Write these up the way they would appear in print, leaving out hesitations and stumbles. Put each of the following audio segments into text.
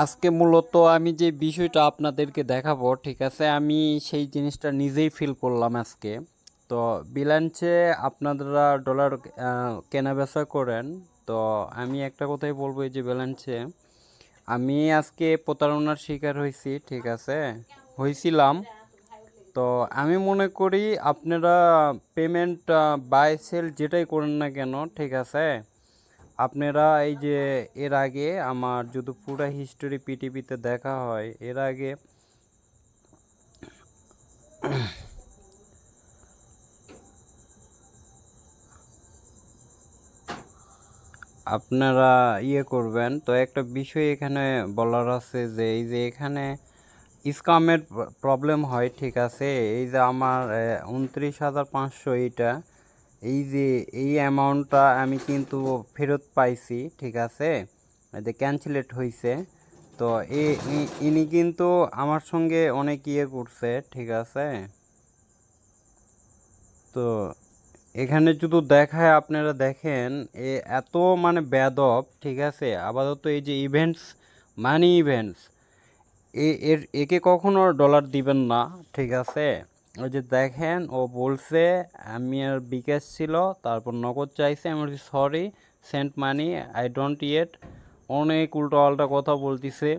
আজকে মূলত আমি যে বিষয়টা আপনাদেরকে দেখাবো, ঠিক আছে, আমি সেই জিনিসটা নিজেই ফিল করলাম আজকে। তো বিল্যান্সে আপনারা ডলার কেনা বেচা করেন। তো আমি একটা কথাই বলবো, এই যে ব্যালেন্সে আমি আজকে প্রতারণার শিকার হয়েছি, ঠিক আছে, হয়েছিলাম। তো আমি মনে করি আপনারা পেমেন্ট বাই সেল যেটাই করেন না কেন, ঠিক আছে, আপনারা এই যে এর আগে আমার যদি পুরো হিস্টোরি পিটিভিতে দেখা হয়, এর আগে আপনারা করবেন। তো একটা বিষয় এখানে বলার আছে যে এই যে এখানে স্কামের প্রবলেম হয়, ঠিক আছে। এই যে আমার 29,500 এইটা, এই যে এই অ্যামাউন্টটা আমি কিন্তু ফেরত পাইছি, ঠিক আছে, এই যে ক্যান্সেলেট হয়েছে। তো ইনি কিন্তু আমার সঙ্গে অনেক করছে, ঠিক আছে। তো এখানে যদি দেখায়, আপনারা দেখেন এত মানে বেদব, ঠিক আছে। আপাতত এই যে ইভেন্টস, মানি ইভেন্টস, একে কখনো ডলার দিবেন না, ঠিক আছে। ওই যে দেখেন, ও বলছে আমি আর বিকাশ ছিল, তারপর নগদ চাইছে, আমি বলছি sorry, sent money, I don't yet. অনেক উল্টো পাল্টা কথা বলতেছে।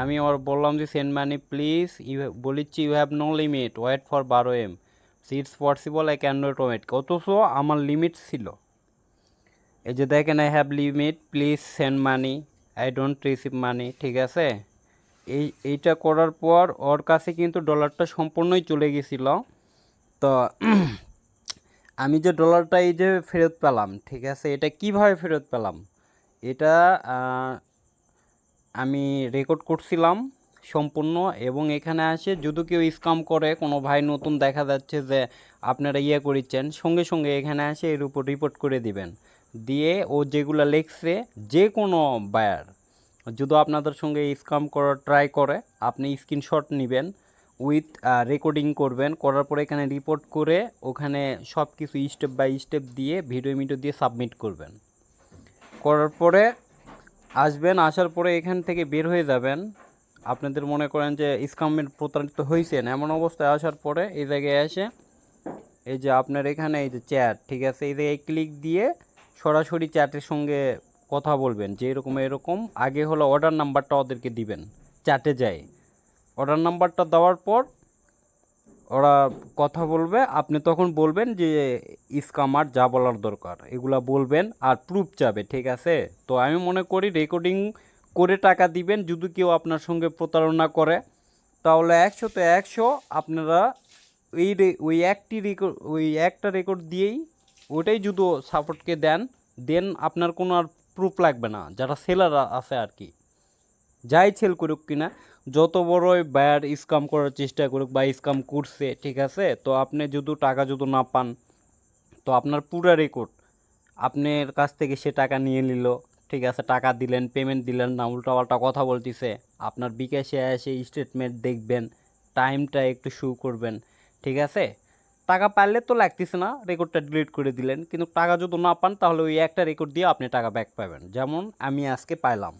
আমি ওর বললাম যে সেন্ড মানি প্লিজ, বলিচ্ছি you have no limit, wait for 12 M, it's possible, I can not wait. অথচ আমার লিমিট ছিল। এই যে দেখেন, I have limit, please send money, I don't receive money, ঠিক আছে। এইটা করার পর ওর কাছে কিন্তু ডলারটা সম্পূর্ণই চলে গেছিল। তো আমি যে ডলারটা এই যে ফেরত পেলাম, ঠিক আছে, এটা কিভাবে ফেরত পেলাম, এটা আমি রেকর্ড করছিলাম সম্পূর্ণ। এবং এখানে আসে যদি কেউ স্ক্যাম করে, কোনো ভাই নতুন দেখা যাচ্ছে যে আপনারা করেছেন, সঙ্গে সঙ্গে এখানে আসে এর উপর রিপোর্ট করে দিবেন। দিয়ে ও যেগুলো লিখছে, যে কোনো বায়ার যদি আপনাদের সঙ্গে স্ক্যাম করার ট্রাই করে, আপনি স্ক্রিনশট নেবেন, উইথ রেকর্ডিং করবেন, করার পরে এখানে রিপোর্ট করে ওখানে সব কিছু স্টেপ বাই স্টেপ দিয়ে ভিডিও দিয়ে সাবমিট করবেন। করার পরে আসবেন, আসার পরে এখান থেকে বের হয়ে যাবেন। আপনাদের মনে করেন যে স্ক্যামের প্রতারিত হয়েছেন, এমন অবস্থায় আসার পরে এই জায়গায় এসে এই যে আপনার এখানে এই যে চ্যাট, ঠিক আছে, এই জায়গায় ক্লিক দিয়ে সরাসরি চ্যাটের সঙ্গে কথা বলবেন যে এরকম এরকম। আগে হলো অর্ডার নাম্বারটা ওদেরকে দিবেন, চ্যাটে যায় অর্ডার নাম্বারটা দেওয়ার পর ওরা কথা বলবে, আপনি তখন বলবেন যে স্ক্যামার যা বলার দরকার এগুলা বলবেন, আর প্রুফ চাবে, ঠিক আছে। তো আমি মনে করি রেকর্ডিং করে টাকা দিবেন। যদি কেউ আপনার সঙ্গে প্রতারণা করে, তাহলে 100-তে 100 আপনারা ওই একটা রেকর্ড দিয়েই ওইটাই যদি সাপোর্টকে দেন আপনার কোনো আর প্রুফ লাগবে না। যারা সেলার আছে আর কি, যাই সেল করুক কিনা, যত বড়ই বায়ার স্ক্যাম করার চেষ্টা করুক বা স্ক্যাম করছে, ঠিক আছে, তো আপনি যদি টাকা যদি না পান, তো আপনার পুরো রেকর্ড আপনার কাছ থেকে সে টাকা নিয়ে নিল, ঠিক আছে, টাকা দিলেন, পেমেন্ট দিলেন না, উল্টাপাল্টা কথা বলতেছে, আপনার বিকাশে এসে স্টেটমেন্ট দেখবেন, টাইমটা একটু শো করবেন, ঠিক আছে। টাকা পাইলে তো লাগতেছে না, রেকর্ডটা ডিলিট করে দিলেন, কিন্তু টাকা যদি না পান তাহলে ওই একটা রেকর্ড দিয়ে আপনি টাকা ব্যাক পাবেন। যেমন আমি আজকে পাইলাম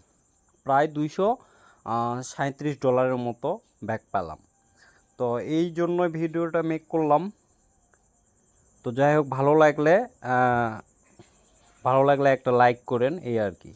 প্রায় 237 ডলারের মতো ব্যাক পেলাম। তো এই জন্য ভিডিওটা মেক করলাম। তো যাই হোক, ভালো লাগলে একটা লাইক করেন, এই আর কি।